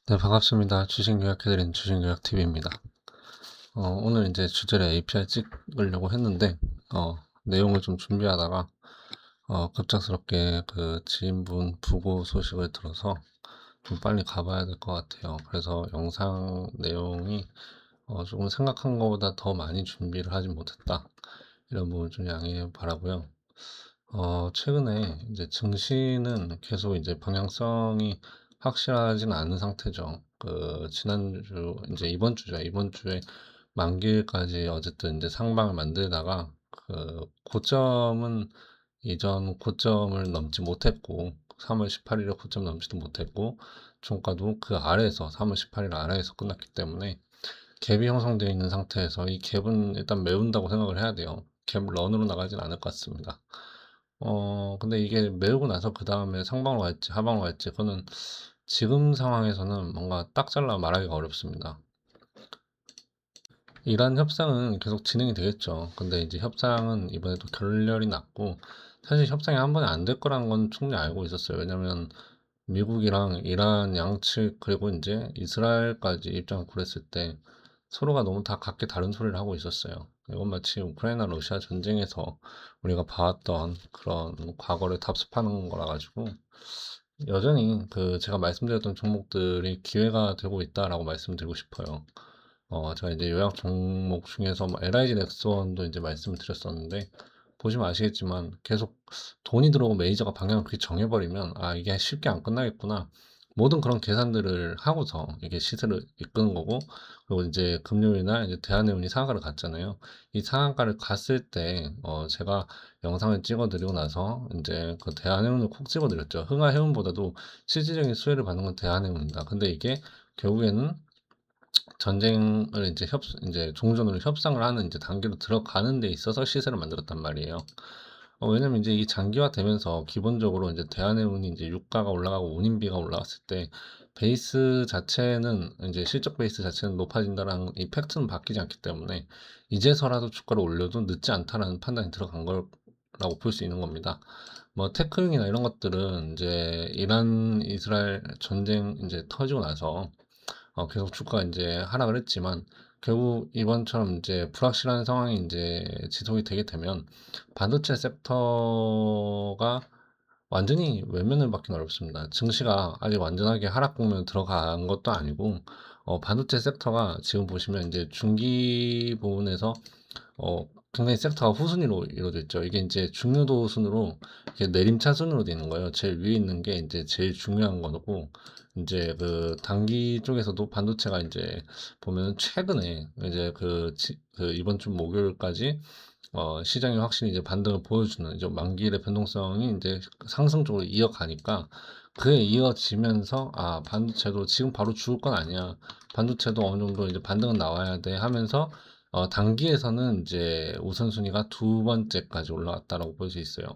네, 반갑습니다. 주식 요약해드린 주식요약TV입니다. 오늘 이제 주제를 API 찍으려고 했는데, 내용을 좀 준비하다가, 급작스럽게 그 지인분 부고 소식을 들어서 좀 빨리 가봐야 될 것 같아요. 그래서 영상 내용이, 조금 생각한 것보다 더 많이 준비를 하지 못했다. 이런 부분 좀 양해 바라고요. 최근에 이제 증시는 계속 이제 방향성이 확실하진 않은 상태죠. 지난주, 이제 이번 주죠. 이번 주에 만기일까지 어쨌든 이제 상방을 만들다가 고점은 이전 고점을 넘지 못했고, 3월 18일에 고점 넘지도 못했고, 종가도 그 아래에서 3월 18일 아래에서 끝났기 때문에 갭이 형성되어 있는 상태에서 이 갭은 일단 메운다고 생각을 해야 돼요. 갭 런으로 나가진 않을 것 같습니다. 근데 이게 메우고 나서 그 다음에 상방으로 갈지 하방으로 갈지 그거는 지금 상황에서는 뭔가 딱 잘라 말하기가 어렵습니다. 이란 협상은 계속 진행이 되겠죠. 근데 이제 협상은 이번에도 결렬이 났고, 사실 협상이 한 번에 안 될 거라는 건 충분히 알고 있었어요. 왜냐면 미국이랑 이란 양측 그리고 이제 이스라엘까지 입장을 고렸을 때 서로가 너무 다 각기 다른 소리를 하고 있었어요. 이건 마치 우크라이나 러시아 전쟁에서 우리가 봐왔던 그런 과거를 답습하는 거라 가지고 여전히 제가 말씀드렸던 종목들이 기회가 되고 있다라고 말씀드리고 싶어요. 제가 이제 요약 종목 중에서 뭐 LIG 넥스원도 이제 말씀을 드렸었는데, 보시면 아시겠지만 계속 돈이 들어오고 메이저가 방향을 그렇게 정해버리면, 아, 이게 쉽게 안 끝나겠구나. 모든 그런 계산들을 하고서 이게 시세를 이끄는 거고, 그리고 이제 금요일 날 이제 대한해운이 상한가를 갔잖아요. 이 상한가를 갔을 때, 제가 영상을 찍어 드리고 나서 이제 그 대한해운을 콕 집어 드렸죠. 흥하해운보다도 실질적인 수혜를 받는 건 대한해운이다. 근데 이게 결국에는 전쟁을 이제 종전으로 협상을 하는 이제 단계로 들어가는 데 있어서 시세를 만들었단 말이에요. 왜냐면 이제 이 장기화되면서 기본적으로 이제 대한해운이 이제 유가가 올라가고 운임비가 올라갔을 때 베이스 자체는 이제 실적 베이스 자체는 높아진다라는 이 팩트는 바뀌지 않기 때문에 이제서라도 주가를 올려도 늦지 않다라는 판단이 들어간 거라고 볼 수 있는 겁니다. 뭐 테크용이나 이런 것들은 이제 이란 이스라엘 전쟁 이제 터지고 나서 계속 주가가 이제 하락을 했지만, 결국 이번처럼 이제 불확실한 상황이 이제 지속이 되게 되면 반도체 섹터가 완전히 외면을 받기는 어렵습니다. 증시가 아직 완전하게 하락 국면에 들어간 것도 아니고, 반도체 섹터가 지금 보시면 이제 중기 부분에서 굉장히 섹터가 후순위로 이루어져 있죠. 이게 이제 중요도 순으로 이렇게 내림차순으로 되어 있는 거예요. 제일 위에 있는 게 이제 제일 중요한 거고, 이제 그 단기 쪽에서도 반도체가 이제 보면 최근에 이제 그 이번 주 목요일까지 시장이 확실히 이제 반등을 보여주는 이제 만기일의 변동성이 이제 상승 쪽으로 이어가니까, 그에 이어지면서 아, 반도체도 지금 바로 죽을 건 아니야. 반도체도 어느 정도 이제 반등은 나와야 돼 하면서 단기에서는 이제 우선순위가 두 번째까지 올라왔다라고 볼 수 있어요.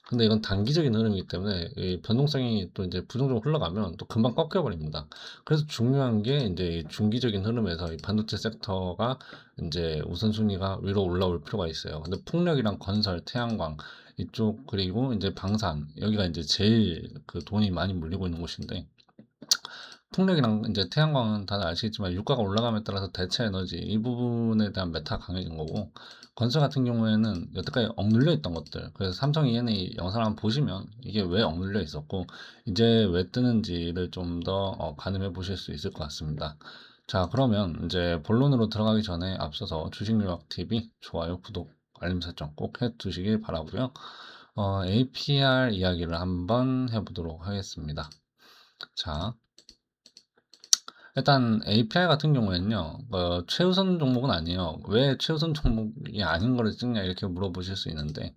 근데 이건 단기적인 흐름이기 때문에 이 변동성이 또 이제 부정적으로 흘러가면 또 금방 꺾여 버립니다. 그래서 중요한 게 이제 이 중기적인 흐름에서 이 반도체 섹터가 이제 우선순위가 위로 올라올 필요가 있어요. 근데 풍력이랑 건설, 태양광 이쪽 그리고 이제 방산 여기가 이제 제일 그 돈이 많이 몰리고 있는 곳인데, 풍력이랑 이제 태양광은 다들 아시겠지만 유가가 올라감에 따라서 대체 에너지 이 부분에 대한 메타가 강해진 거고, 건설 같은 경우에는 여태까지 억눌려 있던 것들, 그래서 삼성 E&A 영상 한번 보시면 이게 왜 억눌려 있었고 이제 왜 뜨는지를 좀 더 가늠해 보실 수 있을 것 같습니다. 자, 그러면 이제 본론으로 들어가기 전에 앞서서 주식요약TV 좋아요, 구독, 알림 설정 꼭 해두시길 바라고요. APR 이야기를 한번 해보도록 하겠습니다. 자, 일단 API 같은 경우에는요, 최우선 종목은 아니에요. 왜 최우선 종목이 아닌 거를 찍냐 이렇게 물어보실 수 있는데,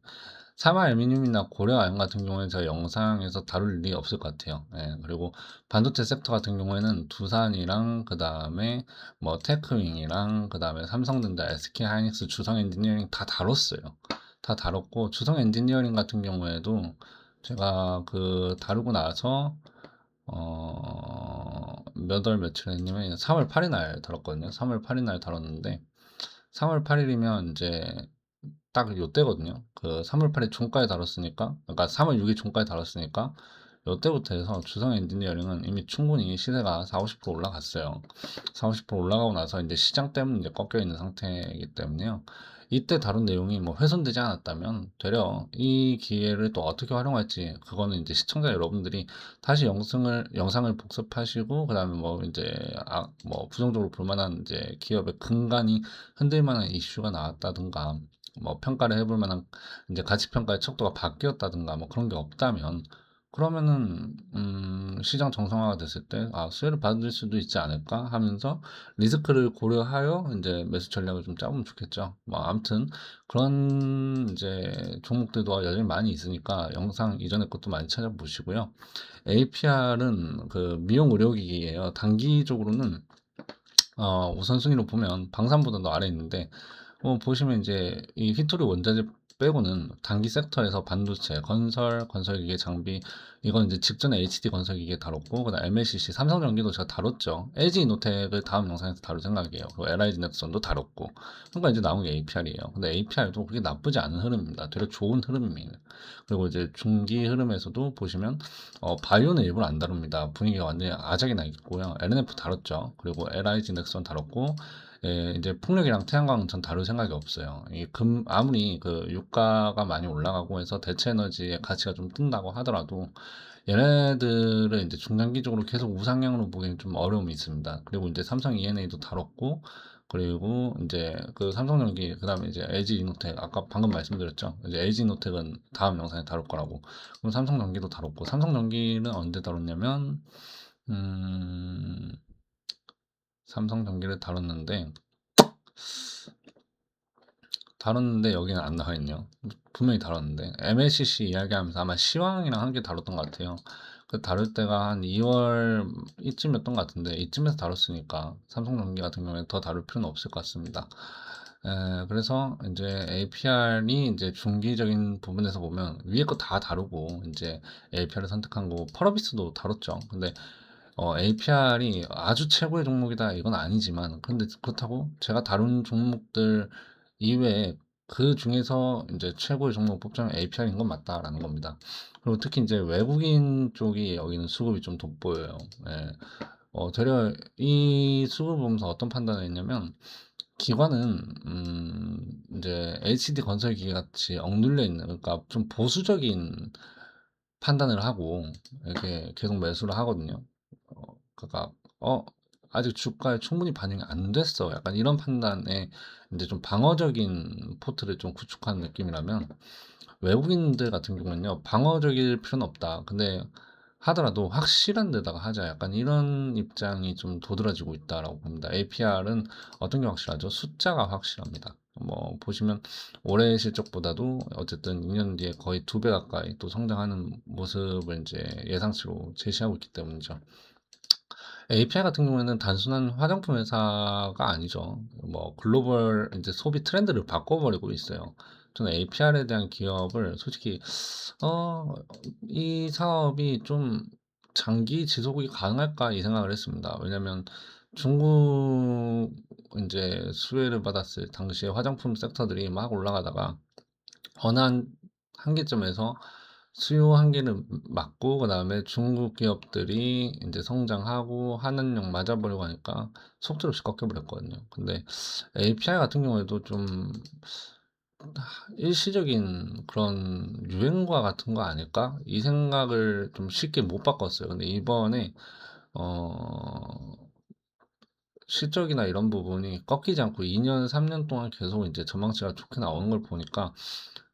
사마 알루미늄이나 고려아연 같은 경우에 저 영상에서 다룰 일이 없을 것 같아요. 예, 그리고 반도체 섹터 같은 경우에는 두산이랑 그 다음에 뭐 테크윙이랑 그 다음에 삼성전자, SK 하이닉스, 주성 엔지니어링 다 다뤘어요. 다 다뤘고, 주성 엔지니어링 같은 경우에도 제가 다루고 나서 몇 월 며칠 했냐면 3월 8일 날 다뤘거든요. 3월 8일 날 다뤘는데, 3월 8일이면 이제 딱 요때거든요. 그 3월 8일 종가에 다뤘으니까, 그러니까 3월 6일 종가에 다뤘으니까 요때부터 해서 주성 엔지니어링은 이미 충분히 시세가 40-50% 올라갔어요. 40-50% 올라가고 나서 인제 시장 때문에 이제 꺾여 있는 상태이기 때문에요. 이때 다룬 내용이 뭐 훼손되지 않았다면 되려 이 기회를 또 어떻게 활용할지, 그거는 인제 시청자 여러분들이 다시 영상을 복습하시고, 그다음에 뭐 인제 뭐 부정적으로 볼 만한 인제 기업의 근간이 흔들 만한 이슈가 나왔다든가, 뭐 평가를 해볼 만한 인제 가치 평가의 척도가 바뀌었다든가, 뭐 그런 게 없다면, 그러면은 시장 정상화가 됐을 때 '아, 수혜를 받을 수도 있지 않을까?' 하면서 리스크를 고려하여 인제 매수 전략을 좀 짜보면 좋겠죠. 뭐 아무튼 그런 인제 종목들도 여전히 많이 있으니까 영상 이전에 것도 많이 찾아보시고요. APR은 그 미용 의료기기예요. 단기적으로는 우선순위로 보면 방산보다 더 아래에 있는데, 보시면 이제 이 휘토리 원자재 빼고는 단기 섹터에서 반도체, 건설기계, 장비, 이건 이제 직전에 HD 건설기계 다뤘고, 그다음 MLCC, 삼성전기도 제가 다뤘죠. LG이노텍을 다음 영상에서 다룰 생각이에요. 그리고 LIG 넥슨도 다뤘고. 그러니까 이제 나온 게 APR이에요. 근데 APR도 그렇게 나쁘지 않은 흐름입니다. 되려 좋은 흐름입니다. 그리고 이제 중기 흐름에서도 보시면 바이오는 일부러 안 다룹니다. 분위기가 완전히 아작이 나 있고요. LNF 다뤘죠. 그리고 LIG 넥슨 다뤘고, 예, 이제 풍력이랑 태양광은 전 다룰 생각이 없어요. 아무리 그 유가가 많이 올라가고 해서 대체 에너지의 가치가 좀 뜬다고 하더라도 얘네들을 이제 중장기적으로 계속 우상향으로 보기엔 좀 어려움이 있습니다. 그리고 이제 삼성 E&A도 다뤘고, 그리고 이제 그 삼성전기, 그다음에 이제 LG이노텍, 아까 방금 말씀드렸죠. 이제 LG이노텍은 다음 영상에 다룰 거라고. 그럼 삼성전기도 다뤘고, 삼성전기는 언제 다뤘냐면 음 삼성전기를 다뤘는데 여기는 안 나와 있네요. 분명히 다뤘는데 MLCC 이야기하면서 아마 시황이랑 함께 다뤘던 것 같아요. 그 다룰 때가 한 2월 이쯤이었던 것 같은데, 이쯤에서 다뤘으니까 삼성전기 같은 경우에 더 다룰 필요는 없을 것 같습니다. 그래서 이제 APR이 이제 중기적인 부분에서 보면 위에 거 다 다루고 이제 APR을 선택한 거고, 펄어비스도 다뤘죠. 근데 APR이 아주 최고의 종목이다 이건 아니지만, 근데 그렇다고 제가 다룬 종목들 이외에 그 중에서 이제 최고의 종목 뽑자면 APR인 건 맞다라는 겁니다. 그리고 특히 이제 외국인 쪽이 여기는 수급이 좀 돋보여요. 예. 되려 이 수급을 보면서 어떤 판단을 했냐면, 기관은 이제 LCD 건설기계 같이 억눌려 있는, 그러니까 좀 보수적인 판단을 하고 이렇게 계속 매수를 하거든요. 그러니까 '아직 주가에 충분히 반영이 안 됐어.' 약간 이런 판단에 인제 좀 방어적인 포트를 좀 구축하는 느낌이라면, 외국인들 같은 경우는요, '방어적일 필요는 없다. 근데 하더라도 확실한 데다가 하자.' 약간 이런 입장이 좀 도드라지고 있다라고 봅니다. APR은 어떤 게 확실하죠? 숫자가 확실합니다. 뭐 보시면 올해 실적보다도 어쨌든 2년 뒤에 거의 2배 가까이 또 성장하는 모습을 인제 예상치로 제시하고 있기 때문이죠. API 같은 경우에는 단순한 화장품 회사가 아니죠. 뭐 글로벌 인제 소비 트렌드를 바꿔버리고 있어요. 저는 APR에 대한 기업을 솔직히 어 '이 사업이 좀 장기 지속이 가능할까?' 이 생각을 했습니다. 왜냐면 중국 인제 수혜를 받았을 당시에 화장품 섹터들이 막 올라가다가 어느 한계점에서 수요 한계를 맞고, 그다음에 중국 기업들이 인제 성장하고 한한령 맞아보려고 하니까 속도 없이 꺾여 버렸거든요. 근데 API 같은 경우에도 좀 '일시적인 그런 유행과 같은 거 아닐까?' 이 생각을 좀 쉽게 못 바꿨어요. 근데 이번에 어 실적이나 이런 부분이 꺾이지 않고 2년 3년 동안 계속 인제 전망치가 좋게 나오는 걸 보니까,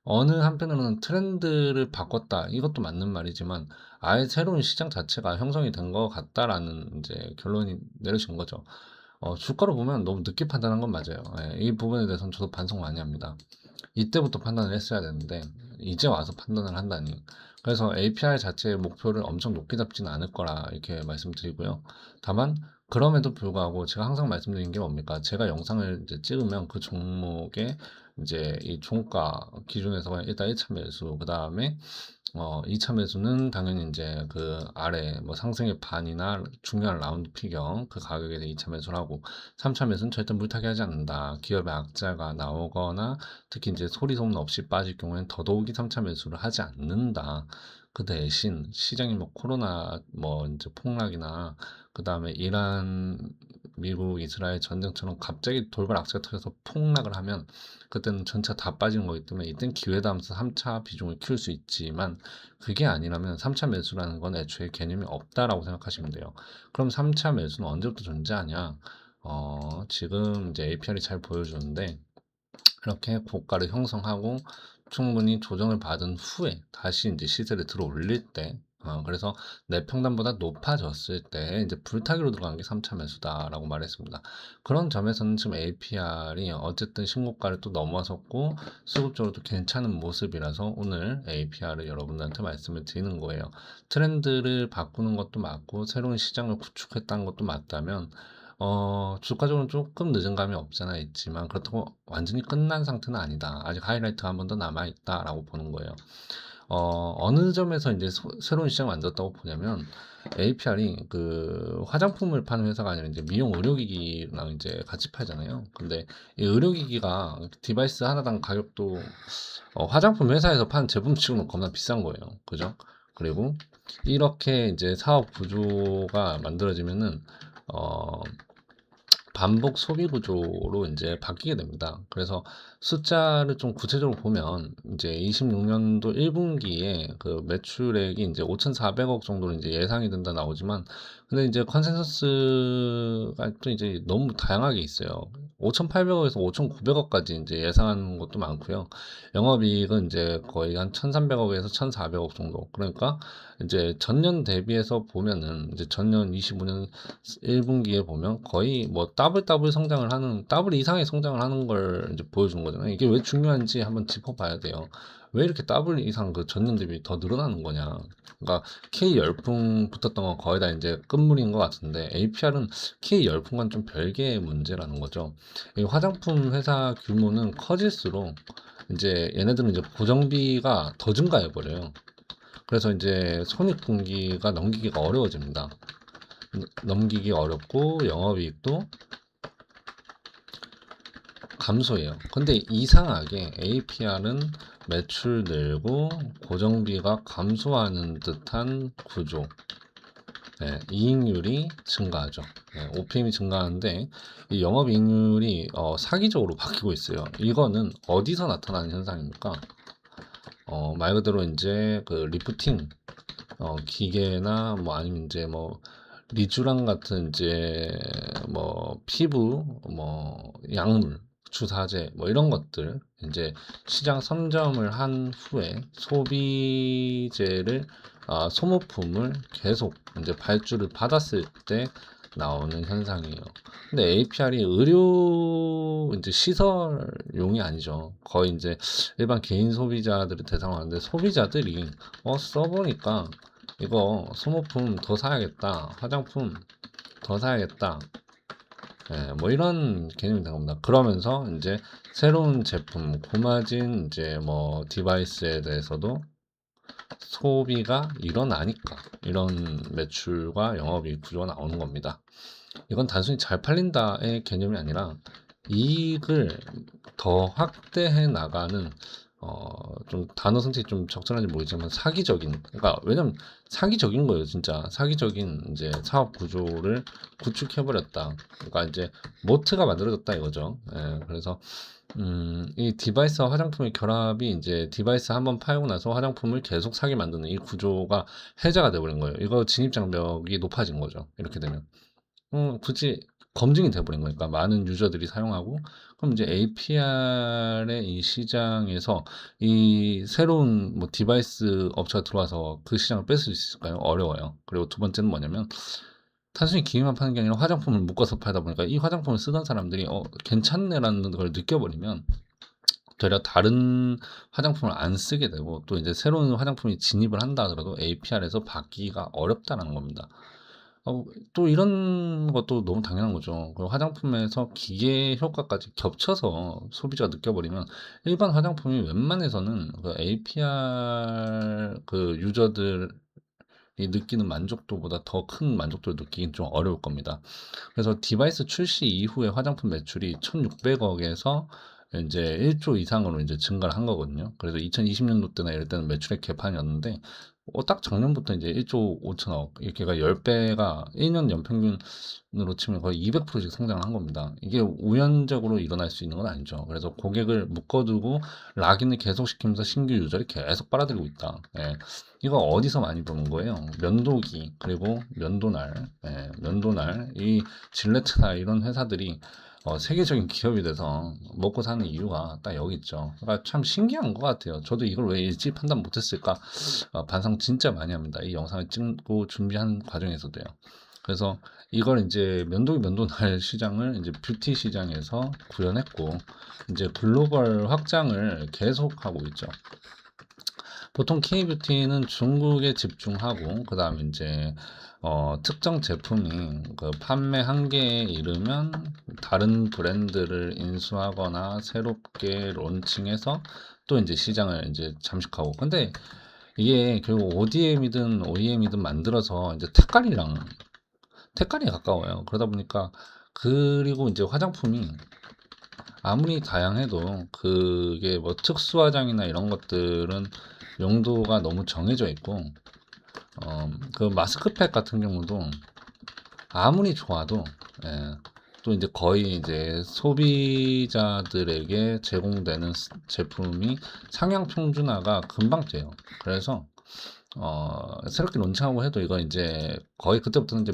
어느 한편으로는 '트렌드를 바꿨다.' 이것도 맞는 말이지만, 아예 새로운 시장 자체가 형성이 된 것 같다라는 인제 결론이 내려진 거죠. 주가로 보면 너무 늦게 판단한 건 맞아요. 예. 이 부분에 대해서는 저도 반성 많이 합니다. 이때부터 판단을 했어야 되는데 이제 와서 판단을 한다니. 그래서 API 자체의 목표를 엄청 높게 잡지는 않을 거라 이렇게 말씀드리고요. 다만 그럼에도 불구하고 제가 항상 말씀드리는 게 뭡니까? 제가 영상을 이제 찍으면 그 종목의 이제 이 종가 기준에서 그냥 일단 1차 매수, 그다음에 2차 매수는 당연히 인제 그 아래 뭐 상승의 반이나 중요한 라운드 피겨 그 가격에 대해 2차 매수를 하고, 3차 매수는 절대 물타기 하지 않는다. 기업의 악재가 나오거나 특히 인제 소리 소문 없이 빠질 경우에는 더더욱이 3차 매수를 하지 않는다. 그 대신 시장이 뭐 코로나 뭐 인제 폭락이나 그다음에 이란, 미국, 이스라엘 전쟁처럼 갑자기 돌발 악재가 터져서 폭락을 하면 그때는 전체가 다 빠지는 거기 때문에 이땐 기회다 하면서 3차 비중을 키울 수 있지만, 그게 아니라면 3차 매수라는 건 애초에 개념이 없다라고 생각하시면 돼요. 그럼 3차 매수는 언제부터 존재하냐? 지금 이제 APR이 잘 보여주는데, 이렇게 고가를 형성하고 충분히 조정을 받은 후에 다시 인제 시세를 들어 올릴 때, 그래서 내 평단보다 높아졌을 때 인제 불타기로 들어간 게 3차 매수다라고 말했습니다. 그런 점에서는 지금 APR이 어쨌든 신고가를 또 넘어섰고 수급적으로도 괜찮은 모습이라서 오늘 APR을 여러분들한테 말씀을 드리는 거예요. 트렌드를 바꾸는 것도 맞고 새로운 시장을 구축했다는 것도 맞다면, 주가적으로는 조금 늦은 감이 없지 않아 있지만 그렇다고 완전히 끝난 상태는 아니다. 아직 하이라이트가 한 번 더 남아 있다라고 보는 거예요. 어느 점에서 인제 새로운 시장을 만들었다고 보냐면, APR이 그 화장품을 파는 회사가 아니라 인제 미용 의료기기랑 인제 같이 팔잖아요. 근데 이 의료기기가 디바이스 하나당 가격도 화장품 회사에서 파는 제품치고는 겁나 비싼 거예요. 그죠? 그리고 이렇게 인제 사업 구조가 만들어지면은 어 반복 소비 구조로 인제 바뀌게 됩니다. 그래서 숫자를 좀 구체적으로 보면 인제 26 년도 1 분기에 그 매출액이 인제 5,400억 정도로 인제 예상이 된다 나오지만, 근데 인제 컨센서스가 또 이제 너무 다양하게 있어요. 5,800 억에서 5,900 억까지 인제 예상하는 것도 많고요. 영업이익은 인제 거의 한 1,300 억에서 1,400억 정도. 그러니까 인제 전년 대비해서 보면은 이제 전년 25년 1 분기에 보면 거의 뭐 더블 성장을 하는, 더블 이상의 성장을 하는 걸 이제 보여준 거잖아요. 이게 왜 중요한지 한번 짚어봐야 돼요. 왜 이렇게 더블 이상 그 전년 대비 더 늘어나는 거냐. 그러니까 K 열풍 붙었던 건 거의 다 이제 끝물인 것 같은데, APR은 K 열풍과는 좀 별개의 문제라는 거죠. 이 화장품 회사 규모는 커질수록 이제 얘네들은 이제 고정비가 더 증가해 버려요. 그래서 이제 손익분기가 넘기기가 어려워집니다. 넘기기 어렵고 영업이익도 감소해요. 근데 이상하게 APR은 매출 늘고 고정비가 감소하는 듯한 구조. 네, 이익률이 증가하죠. 네, OPM이 증가하는데 이 영업이익률이 사기적으로 바뀌고 있어요. 이거는 어디서 나타나는 현상입니까? 말 그대로 이제 그 리프팅 기계나 뭐 아니면 이제 뭐 리쥬랑 같은 이제 뭐 피부 뭐 약물 주사제 뭐 이런 것들 이제 시장 선점을 한 후에 소비재를, 소모품을 계속 이제 발주를 받았을 때 나오는 현상이에요. 근데 APR이 의료 이제 시설용이 아니죠. 거의 이제 일반 개인 소비자들을 대상으로 하는데, 소비자들이 써보니까 이거 소모품 더 사야겠다, 화장품 더 사야겠다, 예, 뭐 이런 개념이 된 겁니다. 그러면서 이제 새로운 제품, 고마진 이제 뭐 디바이스에 대해서도 소비가 일어나니까 이런 매출과 영업이익 구조가 나오는 겁니다. 이건 단순히 잘 팔린다의 개념이 아니라 이익을 더 확대해 나가는, 좀 단어 선택이 좀 적절한지 모르지만 사기적인, 그러니까 왜냐면 사기적인 거예요. 진짜 사기적인 이제 사업 구조를 구축해 버렸다. 그러니까 이제 모트가 만들어졌다 이거죠. 예, 그래서 이 디바이스와 화장품의 결합이 이제 디바이스 한번 팔고 나서 화장품을 계속 사게 만드는 이 구조가 해제가 돼 버린 거예요. 이거 진입 장벽이 높아진 거죠, 이렇게 되면. 굳이 검증이 돼 버린 거니까 많은 유저들이 사용하고, 그럼 이제 APR의 이 시장에서 이 새로운 뭐 디바이스 업체가 들어와서 그 시장을 뺏을 수 있을까요? 어려워요. 그리고 두 번째는 뭐냐면, 단순히 기기만 파는 게 아니라 화장품을 묶어서 팔다 보니까 이 화장품을 쓰던 사람들이 '괜찮네.'라는 걸 느껴버리면 되려 다른 화장품을 안 쓰게 되고, 또 이제 새로운 화장품이 진입을 한다 하더라도 APR에서 받기가 어렵다라는 겁니다. 어 또 이런 것도 너무 당연한 거죠. 그 화장품에서 기계 효과까지 겹쳐서 소비자가 느껴버리면 일반 화장품이 웬만해서는 그 APR 그 유저들이 느끼는 만족도보다 더 큰 만족도를 느끼긴 좀 어려울 겁니다. 그래서 디바이스 출시 이후에 화장품 매출이 1,600억 에서 인제 1조 이상으로 인제 증가를 한 거거든요. 그래서 2020년도 때나 이럴 때는 매출액 개판이었는데 딱 작년부터 인제 1조 5천억 이렇게가 10 배가 1년 연평균으로 치면 거의 200%씩 성장을 한 겁니다. 이게 우연적으로 일어날 수 있는 건 아니죠. 그래서 고객을 묶어 두고 락인을 계속시키면서 신규 유저를 계속 빨아들이고 있다. 예. 이거 어디서 많이 보는 거예요? 면도기 그리고 면도날, 예, 면도날 이 질레트나 이런 회사들이 세계적인 기업이 돼서 먹고 사는 이유가 딱 여기 있죠. 그러니까 참 신기한 것 같아요. 저도 이걸 왜 일찍 판단 못했을까? 반성 진짜 많이 합니다. 이 영상을 찍고 준비하는 과정에서도요. 그래서 이걸 이제 면도기 면도날 시장을 이제 뷰티 시장에서 구현했고 이제 글로벌 확장을 계속하고 있죠. 보통 K뷰티는 중국에 집중하고 그다음에 이제 특정 제품이 그 판매 한계에 이르면 다른 브랜드를 인수하거나 새롭게 론칭해서 또 이제 시장을 이제 잠식하고. 근데 이게 결국 ODM이든 OEM이든 만들어서 이제 택깔이 가까워요. 그러다 보니까 그리고 이제 화장품이 아무리 다양해도 그게 뭐 특수 화장이나 이런 것들은 용도가 너무 정해져 있고 그 마스크팩 같은 경우도 아무리 좋아도 예, 또 이제 거의 이제 소비자들에게 제공되는 제품이 상향 평준화가 금방 돼요. 그래서 새롭게 론칭하고 해도 이거 이제 거의 그때부터는 이제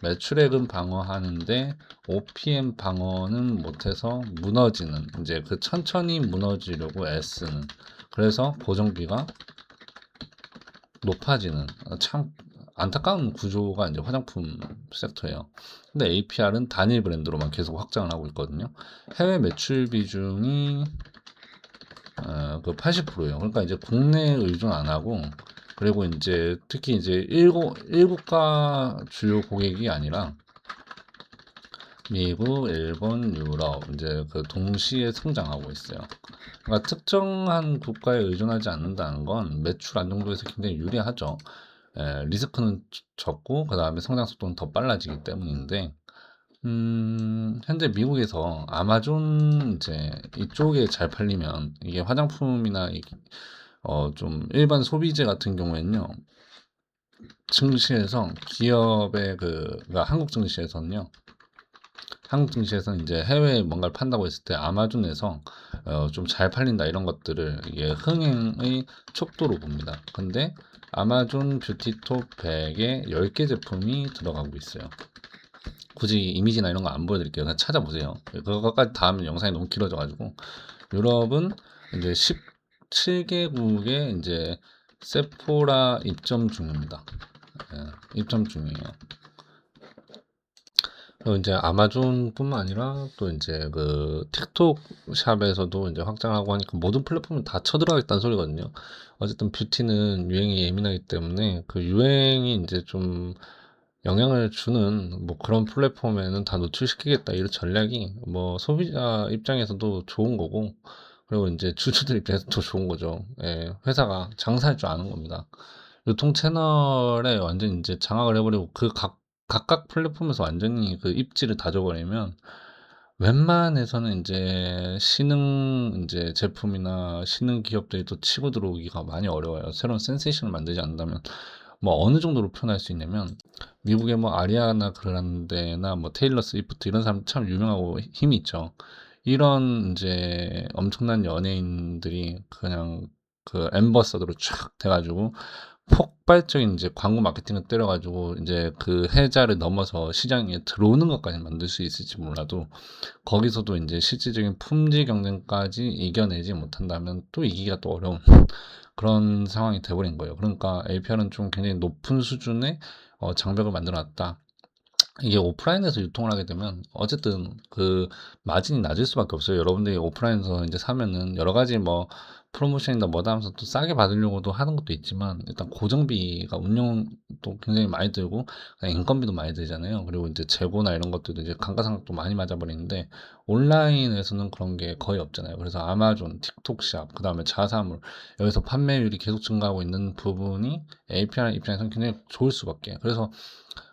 매출액은 방어하는데 OPM 방어는 못해서 무너지는 이제 그 천천히 무너지려고 애쓰는 그래서 고정비가 높아지는 참 안타까운 구조가 이제 화장품 섹터예요. 근데 APR은 단일 브랜드로만 계속 확장을 하고 있거든요. 해외 매출 비중이 그 80%예요. 그러니까 이제 국내에 의존 안 하고 그리고 이제 특히 이제 일국가 주요 고객이 아니라 미국, 일본, 유럽 이제 그 동시에 성장하고 있어요. 그러니까 특정한 국가에 의존하지 않는다는 건 매출 안정도에서 굉장히 유리하죠. 리스크는 적고 그 다음에 성장 속도는 더 빨라지기 때문인데 현재 미국에서 아마존 이제 이쪽에 잘 팔리면 이게 화장품이나 좀 일반 소비재 같은 경우에는요. 증시에서 기업의 그러니까 한국 증시에서는 이제 해외에 뭔가를 판다고 했을 때 아마존에서 좀 잘 팔린다 이런 것들을 이게 흥행의 촉도로 봅니다. 근데 아마존 뷰티톡 100에 10개 제품이 들어가고 있어요. 굳이 이미지나 이런 거 안 보여드릴게요. 그냥 찾아보세요. 그거까지 다 하면 영상이 너무 길어져가지고 유럽은 이제 17개국에 이제 세포라 입점 중입니다. 입점 중이에요. 그리고 이제 아마존뿐만 아니라 또 이제 그 틱톡 샵에서도 이제 확장하고 하니까 모든 플랫폼을 다 쳐들어가겠다는 소리거든요. 어쨌든 뷰티는 유행에 예민하기 때문에 그 유행이 이제 좀 영향을 주는 뭐 그런 플랫폼에는 다 노출시키겠다 이런 전략이 뭐 소비자 입장에서도 좋은 거고 그리고 이제 주주들 입장에서도 좋은 거죠. 예, 회사가 장사할 줄 아는 겁니다. 유통 채널에 완전 이제 장악을 해버리고 각각 플랫폼에서 완전히 그 입지를 다져버리면 웬만해서는 이제 신흥 이제 제품이나 신흥 기업들이 또 치고 들어오기가 많이 어려워요. 새로운 센세이션을 만들지 않는다면 뭐 어느 정도로 표현할 수 있냐면 미국의 뭐 아리아나 그란데나 뭐 테일러 스위프트 이런 사람 참 유명하고 힘이 있죠. 이런 이제 엄청난 연예인들이 그냥 그 앰버서더로 쫙 돼가지고 폭발적인 이제 광고 마케팅을 때려가지고 이제 그 해자를 넘어서 시장에 들어오는 것까지 만들 수 있을지 몰라도 거기서도 이제 실질적인 품질 경쟁까지 이겨내지 못한다면 또 이기기가 또 어려운 그런 상황이 돼버린 거예요. 그러니까 APR은 좀 굉장히 높은 수준의 장벽을 만들어놨다. 이게 오프라인에서 유통을 하게 되면 어쨌든 그 마진이 낮을 수밖에 없어요. 여러분들이 오프라인에서 이제 사면은 여러 가지 뭐 프로모션이다 뭐다 하면서 또 싸게 받으려고도 하는 것도 있지만 일단 고정비가 운영도 굉장히 많이 들고 그냥 인건비도 많이 들잖아요. 그리고 이제 재고나 이런 것들도 이제 감가상각도 많이 맞아 버리는데 온라인에서는 그런 게 거의 없잖아요. 그래서 아마존, 틱톡샵, 그다음에 자사몰 여기서 판매율이 계속 증가하고 있는 부분이 APR 입장에서는 굉장히 좋을 수밖에. 그래서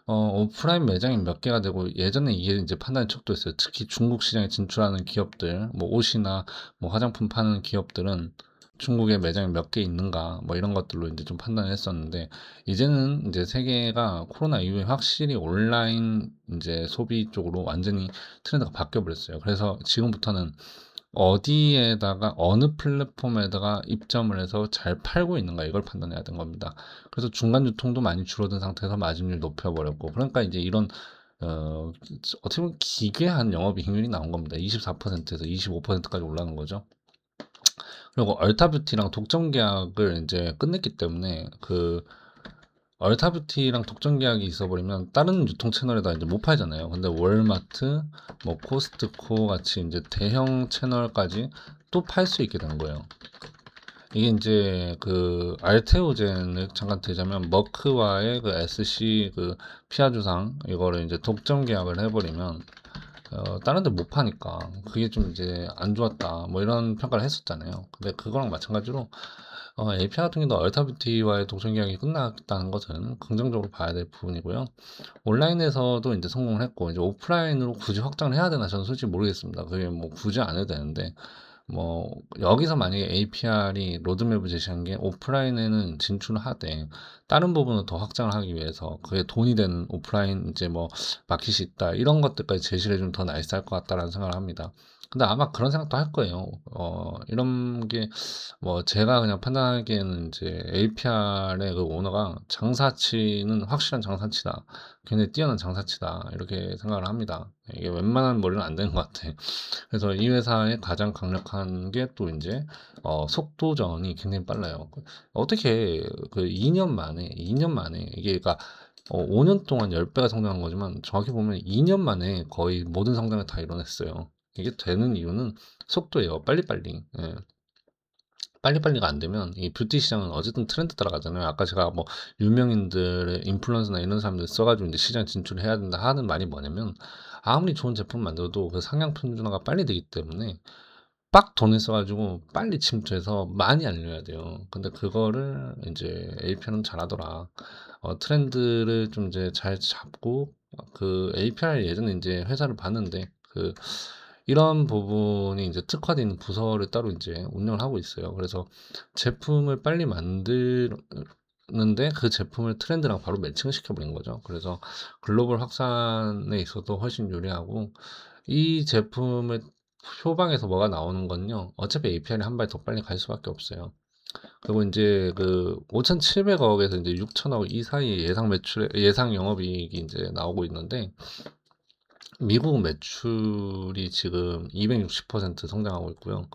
오프라인 매장이 몇 개가 되고 예전에 이게 이제 판단이 척도했어요. 특히 중국 시장에 진출하는 기업들, 뭐 옷이나 뭐 화장품 파는 기업들은 중국에 매장이 몇 개 있는가, 뭐 이런 것들로 이제 좀 판단을 했었는데, 이제는 이제 세계가 코로나 이후에 확실히 온라인 이제 소비 쪽으로 완전히 트렌드가 바뀌어 버렸어요. 그래서 지금부터는 어디에다가 어느 플랫폼에다가 입점을 해서 잘 팔고 있는가 이걸 판단해야 되는 겁니다. 그래서 중간 유통도 많이 줄어든 상태에서 마진율 높여버렸고 그러니까 이제 이런 어, 어떻게 보면 기괴한 영업이익률이 나온 겁니다. 24%에서 25%까지 올라간 거죠. 그리고 얼타뷰티랑 독점 계약을 이제 끝냈기 때문에 그 얼타뷰티랑 독점 계약이 있어버리면 다른 유통 채널에다 이제 못 팔잖아요. 근데 월마트, 뭐 코스트코 같이 이제 대형 채널까지 또 팔 수 있게 된 거예요. 이게 이제 그 알테오젠을 잠깐 들자면 머크와의 그 SC 그 피아주상 이거를 이제 독점 계약을 해버리면 다른 데 못 파니까 그게 좀 이제 안 좋았다 뭐 이런 평가를 했었잖아요. 근데 그거랑 마찬가지로 API 같은 경우도 얼타뷰티와의 독점 계약이 끝났다는 것은 긍정적으로 봐야 될 부분이고요. 온라인에서도 이제 성공을 했고 이제 오프라인으로 굳이 확장을 해야 되나 저는 솔직히 모르겠습니다. 그게 뭐 굳이 안 해도 되는데 뭐 여기서 만약에 APR이 로드맵을 제시한 게 오프라인에는 진출을 하되 다른 부분을 더 확장을 하기 위해서 그게 돈이 되는 오프라인 이제 뭐 마켓이 있다 이런 것들까지 제시를 해주면 더 나이스할 것 같다라는 생각을 합니다. 근데 아마 그런 생각도 할 거예요. 이런 게 뭐 제가 그냥 판단하기에는 이제 APR의 그 오너가 장사치는 확실한 장사치다. 굉장히 뛰어난 장사치다. 이렇게 생각을 합니다. 이게 웬만한 머리는 안 되는 것 같아. 그래서 이 회사의 가장 강력한 게 또 이제 속도전이 굉장히 빨라요. 어떻게 그 2년 만에 이게 그러니까 5년 동안 10배가 성장한 거지만 정확히 보면 2년 만에 거의 모든 성장을 다 이뤄냈어요. 이게 되는 이유는 속도예요. 빨리빨리. 예. 빨리빨리가 안 되면 이 뷰티 시장은 어쨌든 트렌드 따라가잖아요. 아까 제가 뭐 유명인들의 인플루언서나 이런 사람들 써가지고 이제 시장 진출을 해야 된다 하는 말이 뭐냐면 아무리 좋은 제품 만들어도 그 상향 평준화가 빨리 되기 때문에 빡 돈을 써가지고 빨리 침투해서 많이 알려야 돼요. 근데 그거를 이제 APR은 잘하더라. 트렌드를 좀 이제 잘 잡고 그 APR 예전에 이제 회사를 봤는데 그 이런 부분이 이제 특화되어 있는 부서를 따로 이제 운영을 하고 있어요. 그래서 제품을 빨리 만드는데 그 제품을 트렌드랑 바로 매칭을 시켜버린 거죠. 그래서 글로벌 확산에 있어도 훨씬 유리하고 이 제품을 표방에서 뭐가 나오는 건요. 어차피 API를 한 발 더 빨리 갈 수밖에 없어요. 그리고 이제 그 5,700억에서 이제 6,000억 이 사이에 예상 영업이익이 이제 나오고 있는데 미국 매출이 지금 260% 성장하고 있고요.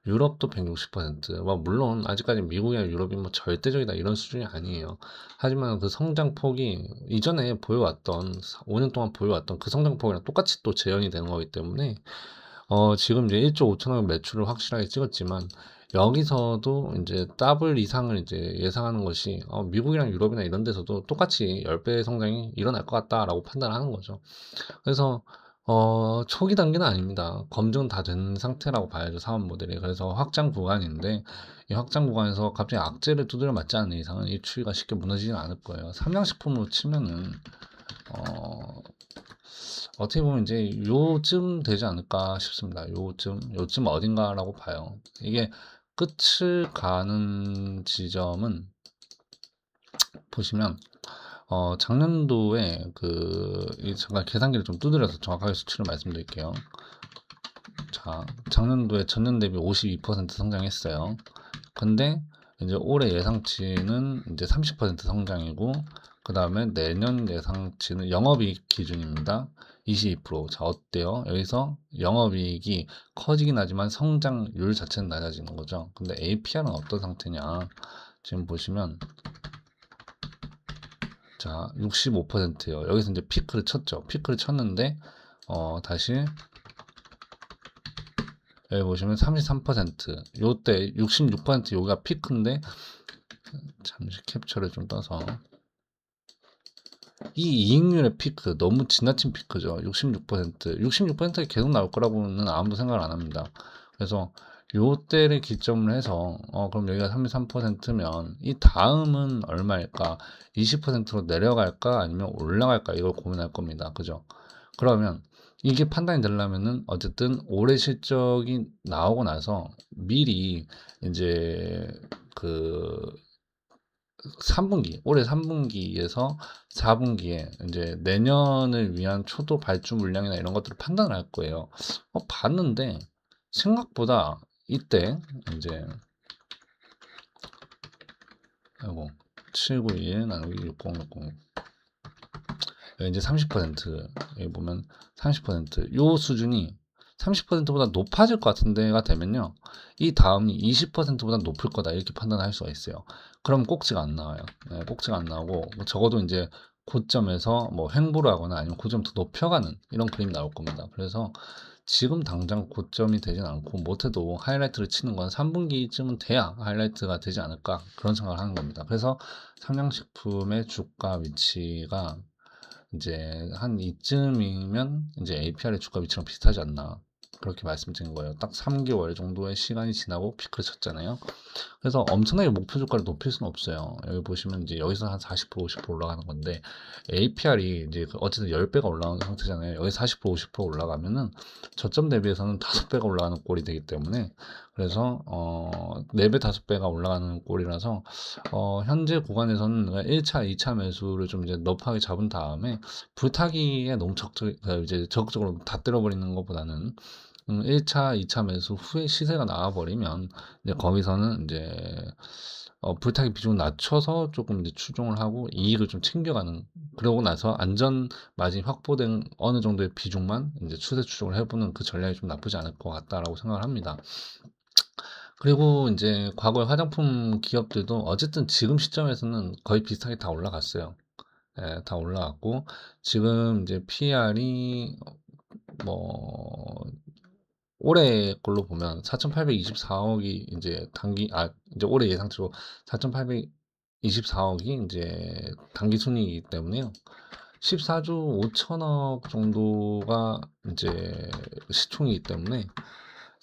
유럽도 160%. 뭐 물론 아직까지 미국이나 유럽이 뭐 절대적이다 이런 수준이 아니에요. 하지만 그 성장폭이 이전에 보여왔던 5년 동안 보여왔던 그 성장폭이랑 똑같이 또 재현이 되는 거기 때문에 지금 이제 1조 5천억 매출을 확실하게 찍었지만 여기서도 이제 더블 이상을 이제 예상하는 것이 미국이랑 유럽이나 이런 데서도 똑같이 10배 성장이 일어날 것 같다라고 판단하는 거죠. 그래서 초기 단계는 아닙니다. 검증은 다 된 상태라고 봐야죠, 사업 모델이. 그래서 확장 구간인데 이 확장 구간에서 갑자기 악재를 두드려 맞지 않는 이상은 이 추이가 쉽게 무너지진 않을 거예요. 삼양식품으로 치면은 어 어떻게 보면 이제 요쯤 되지 않을까 싶습니다. 요쯤 어딘가라고 봐요. 이게 끝을 가는 지점은 보시면 작년도에 잠깐 계산기를 좀 두드려서 정확하게 수치를 말씀드릴게요. 자, 작년도에 전년 대비 52% 성장했어요. 근데 이제 올해 예상치는 이제 30% 성장이고, 그 다음에 내년 예상치는 영업이익 기준입니다. 22%. 자, 어때요? 여기서 영업이익이 커지긴 하지만 성장률 자체는 낮아지는 거죠. 근데 APR은 어떤 상태냐? 지금 보시면 자, 65%예요. 여기서 이제 피크를 쳤죠. 피크를 쳤는데 다시 여기 보시면 33%, 요때 66% 여기가 피크인데, 잠시 캡처를 좀 떠서, 이 이익률의 피크, 너무 지나친 피크죠. 66%. 66%가 계속 나올 거라고는 아무도 생각을 안 합니다. 그래서 요때를 기점으로 해서, 그럼 여기가 33%면, 이 다음은 얼마일까? 20%로 내려갈까? 아니면 올라갈까? 이걸 고민할 겁니다. 그죠? 그러면, 이게 판단이 되려면은, 어쨌든, 올해 실적이 나오고 나서, 미리, 이제, 그, 3분기, 올해 3분기에서 4분기에 이제 내년을 위한 초도 발주 물량이나 이런 것들을 판단을 할 거예요. 봤는데 생각보다 이때 이제 이거 791 나누기 6060 여기 이제 30% 여기 보면 30%요 수준이 30%보다 높아질 것 같은 데가 되면요. 이 다음이 20%보다 높을 거다. 이렇게 판단할 수가 있어요. 그럼 꼭지가 안 나와요. 네, 꼭지가 안 나오고, 뭐 적어도 이제 고점에서 뭐 횡보를 하거나 아니면 고점 더 높여가는 이런 그림이 나올 겁니다. 그래서 지금 당장 고점이 되진 않고, 못해도 하이라이트를 치는 건 3분기쯤은 돼야 하이라이트가 되지 않을까. 그런 생각을 하는 겁니다. 그래서 삼양식품의 주가 위치가 이제 한 이쯤이면 이제 APR의 주가 위치랑 비슷하지 않나. 그렇게 말씀드린 거예요. 딱 3개월 정도의 시간이 지나고 피크를 쳤잖아요. 그래서 엄청나게 목표 주가를 높일 수는 없어요. 여기 보시면 이제 여기서 한 40%, 50% 올라가는 건데 APR이 이제 어쨌든 10배가 올라가는 상태잖아요. 여기 40%, 50% 올라가면은 저점 대비해서는 5배가 올라가는 꼴이 되기 때문에 그래서 4배, 5배가 올라가는 꼴이라서 현재 구간에서는 1차, 2차 매수를 좀 이제 넙하게 잡은 다음에 불타기에 너무 이제 적극적으로 다 때려버리는 것보다는 1차, 2차 매수 후에 시세가 나와버리면 이제 거기서는 이제 불타기 비중을 낮춰서 조금 이제 추종을 하고 이익을 좀 챙겨가는 그러고 나서 안전 마진이 확보된 어느 정도의 비중만 이제 추세 추종을 해보는 그 전략이 좀 나쁘지 않을 것 같다라고 생각을 합니다. 그리고 이제 과거의 화장품 기업들도 어쨌든 지금 시점에서는 거의 비슷하게 다 올라갔어요. 예, 다 올라갔고 지금 이제 PR이 뭐 올해 걸로 보면 4,824억이 이제 이제 올해 예상치로 4,824억이 이제 당기 순이기 때문에요. 14조 5천억 정도가 이제 시총이기 때문에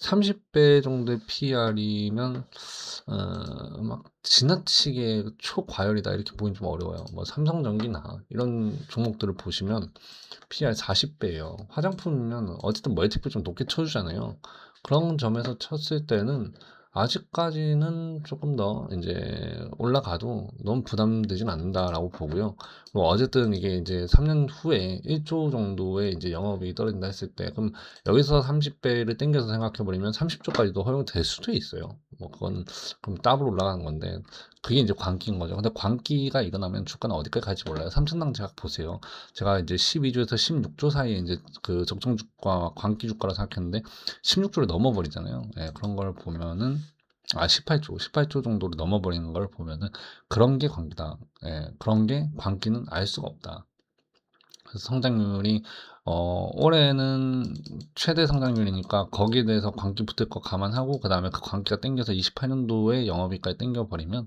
30배 정도의 PR이면 막 지나치게 초과열이다 이렇게 보긴 좀 어려워요. 뭐 삼성전기나 이런 종목들을 보시면 PR 40배예요. 화장품이면 어쨌든 멀티플 좀 높게 쳐주잖아요. 그런 점에서 쳤을 때는 아직까지는 조금 더 이제 올라가도 너무 부담되진 않는다라고 보고요. 뭐 어쨌든 이게 이제 3년 후에 1조 정도의 이제 영업이익이 떨어진다 했을 때 그럼 여기서 30배를 땡겨서 생각해 버리면 30조까지도 허용될 수도 있어요. 뭐 그건 그럼 더블 올라가는 건데 그게 이제 광기인 거죠. 근데 광기가 일어나면 주가는 어디까지 갈지 몰라요. 삼천당 제가 보세요. 제가 이제 12조에서 16조 사이에 이제 그 적정 주가, 광기 주가라 생각했는데 16조를 넘어버리잖아요. 예, 그런 걸 보면은 18조 정도를 넘어버리는 걸 보면은 그런 게 광기다. 예, 그런 게 광기는 알 수가 없다. 그래서 성장률이 올해는 최대 성장률이니까 거기에 대해서 광기 붙을 거 감안하고 그 다음에 그 광기가 땡겨서 28년도에 영업이익까지 땡겨버리면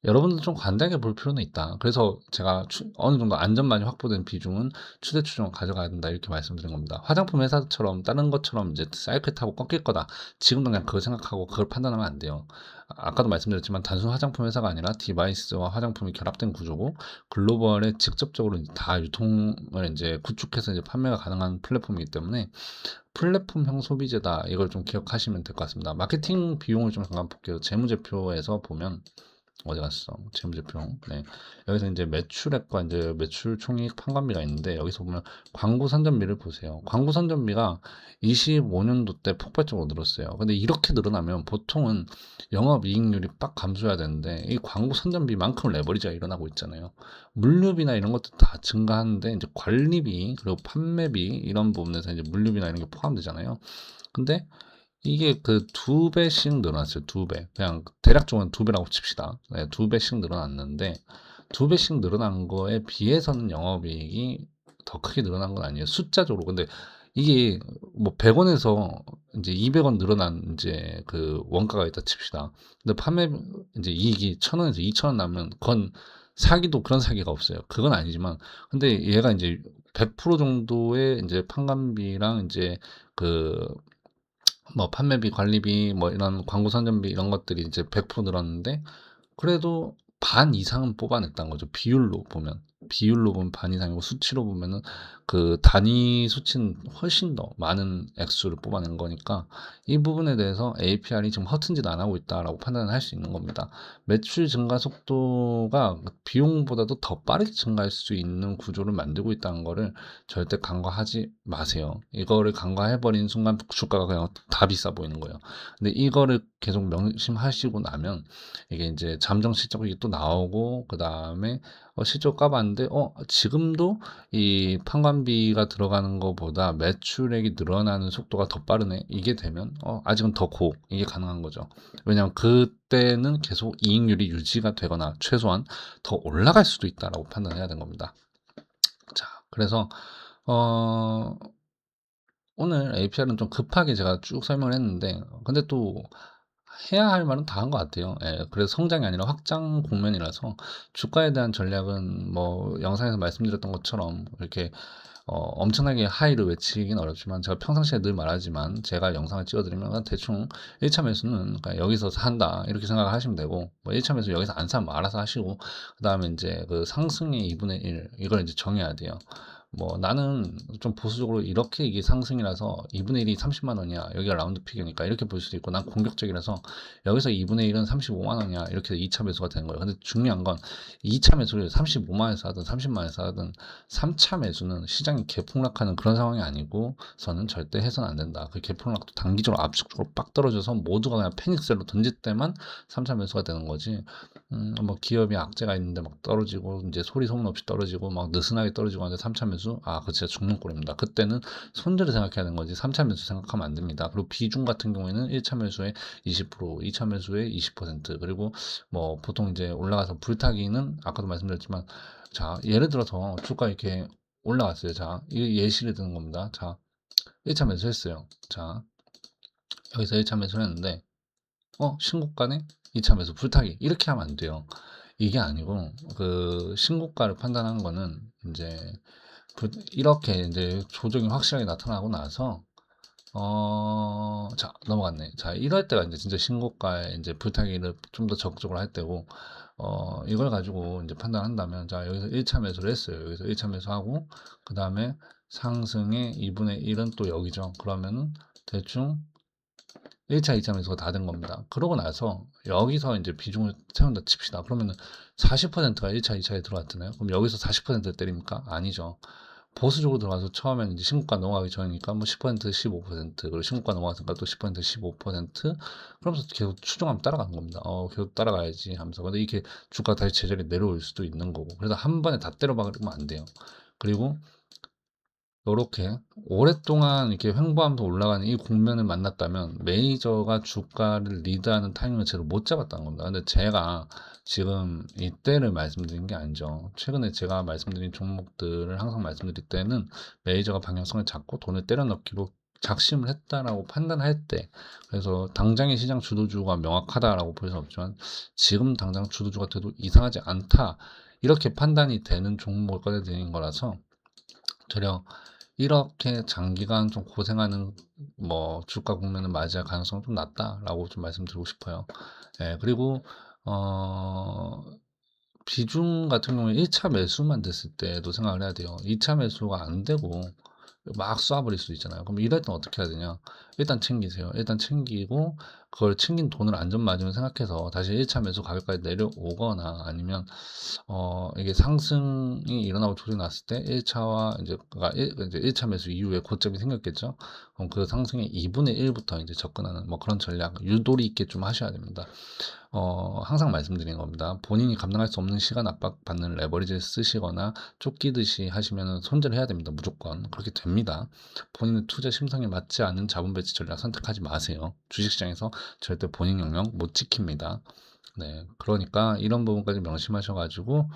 여러분도 좀 간단하게 볼 필요는 있다. 그래서 제가 어느 정도 안전만이 확보된 비중은 추세 추종을 가져가야 된다. 이렇게 말씀드린 겁니다. 화장품 회사처럼 다른 것처럼 이제 사이클 타고 꺾일 거다. 지금도 그냥 그걸 생각하고 그걸 판단하면 안 돼요. 아까도 말씀드렸지만 단순 화장품 회사가 아니라 디바이스와 화장품이 결합된 구조고 글로벌에 직접적으로 다 유통을 이제 구축해서 이제 판매가 가능한 플랫폼이기 때문에 플랫폼형 소비재다. 이걸 좀 기억하시면 될 것 같습니다. 마케팅 비용을 좀 잠깐 볼게요. 재무제표에서 보면 어디 갔어? 재무제표. 네. 여기서 이제 매출액과 이제 매출 총이익 판관비가 있는데 여기서 보면 광고 선전비를 보세요. 광고 선전비가 25년도 때 폭발적으로 늘었어요. 근데 이렇게 늘어나면 보통은 영업이익률이 빡 감소해야 되는데 이 광고 선전비만큼 레버리지가 일어나고 있잖아요. 물류비나 이런 것도 다 증가하는데 이제 관리비 그리고 판매비 이런 부분에서 이제 물류비나 이런 게 포함되잖아요. 근데 이게 그 2배씩 늘어났어요. 2배. 그냥 대략적으로 2배라고 칩시다. 네, 2배씩 늘어났는데 2배씩 늘어난 거에 비해서는 영업이익이 더 크게 늘어난 건 아니에요. 숫자적으로. 근데 이게 뭐 100 원에서 인제 200원 늘어난 인제 그 원가가 있다 칩시다. 근데 판매 인제 이익이 1,000 원에서 2,000원 나면 그건 사기도 그런 사기가 없어요. 그건 아니지만 근데 얘가 인제 100% 정도의 인제 판관비랑 인제 그 뭐 판매비, 관리비 뭐 이런 광고 선전비 이런 것들이 이제 100% 늘었는데 그래도 반 이상은 뽑아냈다는 거죠. 비율로 보면. 비율로 보면 반 이상이고 수치로 보면은 그 단위 수치는 훨씬 더 많은 액수를 뽑아낸 거니까 이 부분에 대해서 APR이 지금 허튼 짓 안 하고 있다라고 판단을 할 수 있는 겁니다. 매출 증가 속도가 비용보다도 더 빠르게 증가할 수 있는 구조를 만들고 있다는 거를 절대 간과하지 마세요. 이거를 간과해 버리는 순간 주가가 그냥 다 비싸 보이는 거예요. 근데 이거를 계속 명심하시고 나면 이게 인제 잠정 실적이 또 나오고 그다음에 실적 까 봤는데 지금도 이 판관비가 들어가는 거보다 매출액이 늘어나는 속도가 더 빠르네. 이게 되면 아직은 더 이게 가능한 거죠. 왜냐하면 그때는 계속 이익률이 유지가 되거나 최소한 더 올라갈 수도 있다라고 판단해야 되는 겁니다. 자, 그래서 어 오늘 APR은 좀 급하게 제가 쭉 설명을 했는데 근데 또 해야 할 말은 다 한 것 같아요. 예. 그래서 성장이 아니라 확장 국면이라서 주가에 대한 전략은 뭐 영상에서 말씀드렸던 것처럼 이렇게 엄청나게 하이를 외치긴 어렵지만 제가 평상시에 늘 말하지만 제가 영상을 찍어 드리면 그냥 대충 1차 매수는 그냥 여기서 산다 이렇게 생각을 하시면 되고 뭐 1차 매수 여기서 안 사면 뭐 알아서 하시고 그다음에 인제 그 상승의 2분의 1 이걸 인제 정해야 돼요. 뭐 나는 좀 보수적으로 이렇게 이게 상승이라서 2분의 1이 30만 원이야. 여기가 라운드 픽이니까 이렇게 볼 수도 있고 난 공격적이라서 여기서 2분의 1은 35만 원이야. 이렇게 해서 2차 매수가 되는 거예요. 근데 중요한 건 2차 매수를 35만 원에서 하든 30만 원에서 하든 3차 매수는 시장이 개폭락하는 그런 상황이 아니고서는 절대 해서는 안 된다. 그 개폭락도 단기적으로 압축적으로 빡 떨어져서 모두가 그냥 패닉셀로 던질 때만 3차 매수가 되는 거지. 뭐 기업이 악재가 있는데 막 떨어지고 이제 소리 소문 없이 떨어지고 막 느슨하게 떨어지고 하는데 3차 매수 그거 진짜 죽는 꼴입니다. 그때는 손절을 생각해야 되는 거지 3차 매수 생각하면 안 됩니다. 그리고 비중 같은 경우에는 1차 매수의 20%, 2차 매수의 20% 그리고 뭐 보통 이제 올라가서 불타기는 아까도 말씀드렸지만 자, 예를 들어서 주가 이렇게 올라갔어요. 자, 이 예시를 드는 겁니다. 자, 1차 매수했어요. 자, 여기서 1차 매수를 했는데 신고가네? 2차 매수 불타기 이렇게 하면 안 돼요. 이게 아니고 그 신고가를 판단하는 거는 인제 이렇게 인제 조정이 확실하게 나타나고 나서 자 넘어갔네. 자 이럴 때가 인제 진짜 신고가에 인제 불타기를 좀 더 적극적으로 할 때고 이걸 가지고 인제 판단한다면 자 여기서 1차 매수를 했어요. 여기서 1차 매수하고 그다음에 상승의 2분의 1은 또 여기죠. 그러면은 대충 1차, 2차 매수가 다 된 겁니다. 그러고 나서 여기서 인제 비중을 세운다 칩시다. 그러면은 40%가 1차, 2차에 들어갔잖아요. 그럼 여기서 40%를 때립니까? 아니죠. 보수적으로 들어가서 처음에는 이제 신고가 넘어가기 전이니까 뭐 10%, 15% 그리고 신고가 넘어갔으니까 또 10%, 15% 그러면서 계속 추종하면 따라가는 겁니다. 계속 따라가야지 하면서. 근데 이게 주가가 다시 제자리에 내려올 수도 있는 거고. 그래서 한 번에 다 때려 박으면 안 돼요. 그리고 요렇게 오랫동안 이렇게 횡보하면서 올라가는 이 국면을 만났다면 메이저가 주가를 리드하는 타이밍을 제대로 못 잡았다는 겁니다. 근데 제가 지금 이때를 말씀드린 게 아니죠. 최근에 제가 말씀드린 종목들을 항상 말씀드릴 때는 메이저가 방향성을 잡고 돈을 때려 넣기로 작심을 했다라고 판단할 때 그래서 당장의 시장 주도주가 명확하다라고 볼 수는 없지만 지금 당장 주도주가 돼도 이상하지 않다 이렇게 판단이 되는 종목을 꺼내드리는 거라서 되려 이렇게 장기간 좀 고생하는 뭐 주가 국면을 맞이할 가능성은 좀 낮다라고 좀 말씀드리고 싶어요. 예, 그리고 어 비중 같은 경우에 1차 매수만 됐을 때도 생각을 해야 돼요. 2차 매수가 안 되고 막 쏴버릴 수도 있잖아요. 그럼 이럴 땐 어떻게 해야 되냐? 일단 챙기세요. 일단 챙기고 그걸 챙긴 돈을 안전마진을 생각해서 다시 1차 매수 가격까지 내려오거나 아니면 이게 상승이 일어나고 조정이 났을 때 1차와 이제 1차 매수 이후에 고점이 생겼겠죠. 그럼 그 상승의 2분의 1부터 이제 접근하는 뭐 그런 전략 유도리 있게 좀 하셔야 됩니다. 항상 말씀드리는 겁니다. 본인이 감당할 수 없는 시간 압박 받는 레버리지를 쓰시거나 쫓기듯이 하시면은 손절해야 됩니다. 무조건. 그렇게 됩니다. 본인의 투자 심성에 맞지 않은 자본 배치 레버리지 전략 선택하지 마세요. 주식시장에서 절대 본인 영역 못 지킵니다. 네, 그러니까 이런 부분까지 명심하셔 가지고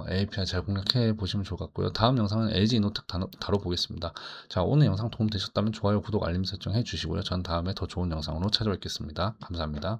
API 잘 공략해 보시면 좋을 것 같고요. 다음 영상은 LG이노텍 다뤄보겠습니다. 자, 오늘 영상 도움 되셨다면 좋아요, 구독, 알림 설정 해주시고요. 전 다음에 더 좋은 영상으로 찾아뵙겠습니다. 감사합니다.